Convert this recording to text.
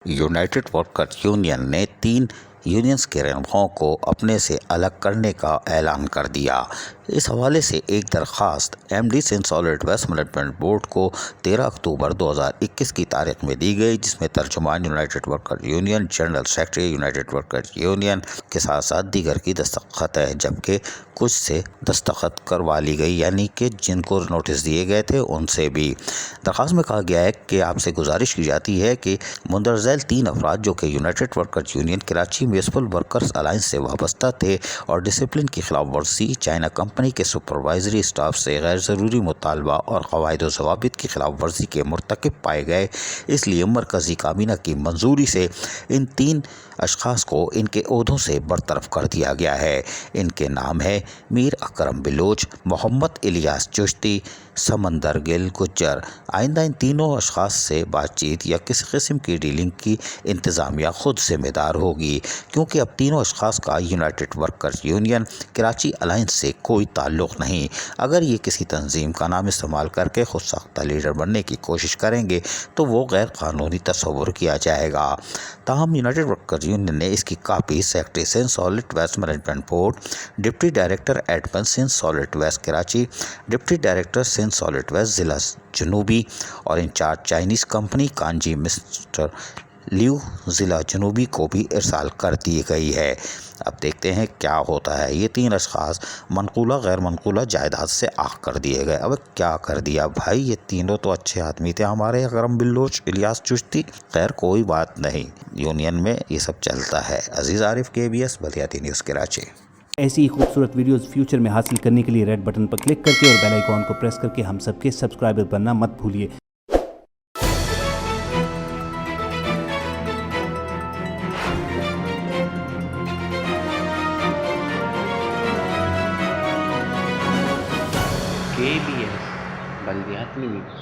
United workers union ने 3 unions के रहनुमाओं को अपने से अलग करने का ऐलान कर दिया। इस हवाले से एक दरख्वास्त MD Sindh solid waste management board को 13 अक्टूबर 2021 की तारीख में दी गई, जिसमें तर्जुमान united workers union, general secretary united workers union के साथ साथ दीगर की दस्तखत है, जबकि कुछ से दस्तखत करवा ली गई, यानी कि जिनको नोटिस दिए गए थे उनसे भी। दरख्वास्त में कहा गया है कि आपसे गुजारिश की जाती है कि मुंदरजैल 3 अफराद जो कि United workers union Karachi municipal workers alliance से वाबस्ता थे और डिसिप्लिन की खिलाफ वर्जी, चाइना कंपनी के सुपरवाइजरी स्टाफ से गैर ज़रूरी मुतालबा और क़वाइद व ज़वाबित की खिलाफ वर्जी के मुर्तकिब पाए गए, इसलिए मरकज़ी काबीना की मंजूरी से इन 3 अशख़ास को इनके ओहदों से बरतरफ कर दिया गया है। इनके नाम है मीर अकरम बिलोच, मोहम्मद इलियास चिश्ती, समंदर गिल गुज्जर। आइंदा इन तीनों अशख़ास से बातचीत या किसी किस्म की डीलिंग की इंतज़ामिया खुद जिम्मेदार होगी, क्योंकि अब तीनों अशख़ास का United workers union Karachi alliance से कोई ताल्लुक़ नहीं। अगर ये किसी तंजीम का नाम इस्तेमाल करके खुद साख्ता लीडर बनने की कोशिश करेंगे तो वो गैर कानूनी तस्वुर किया जाएगा। ताहम यूनाइटेड वर्कर्स यूनियन ने इसकी copy secretary Sindh solid waste management board, deputy director admin Sindh solid waste Karachi, deputy director Sindh solid waste ज़िला जनूबी और इंचार्ज चाइनीज़ कंपनी कांजी मिस्टर लियू ज़िला जनूबी को भी इरसाल कर दी गई है। अब देखते हैं क्या होता है। ये 3 अशख़ास मनकूला गैर मनकूला जायदाद से आग कर दिए गए। अब क्या कर दिया भाई, ये तीनों तो अच्छे आदमी थे हमारे, अकरम बिल्लोच, इलियास चिश्ती। खैर कोई बात नहीं, यूनियन में ये सब चलता है। अजीज़ आरिफ, KBS बलियाती न्यूज़ कराची। ऐसी ही खूबसूरत वीडियोस फ्यूचर में हासिल करने के लिए रेड बटन पर क्लिक करके और बेल आइकॉन को प्रेस करके हम सबके सब्सक्राइबर बनना मत भूलिए। KBS बलियाती न्यूज़।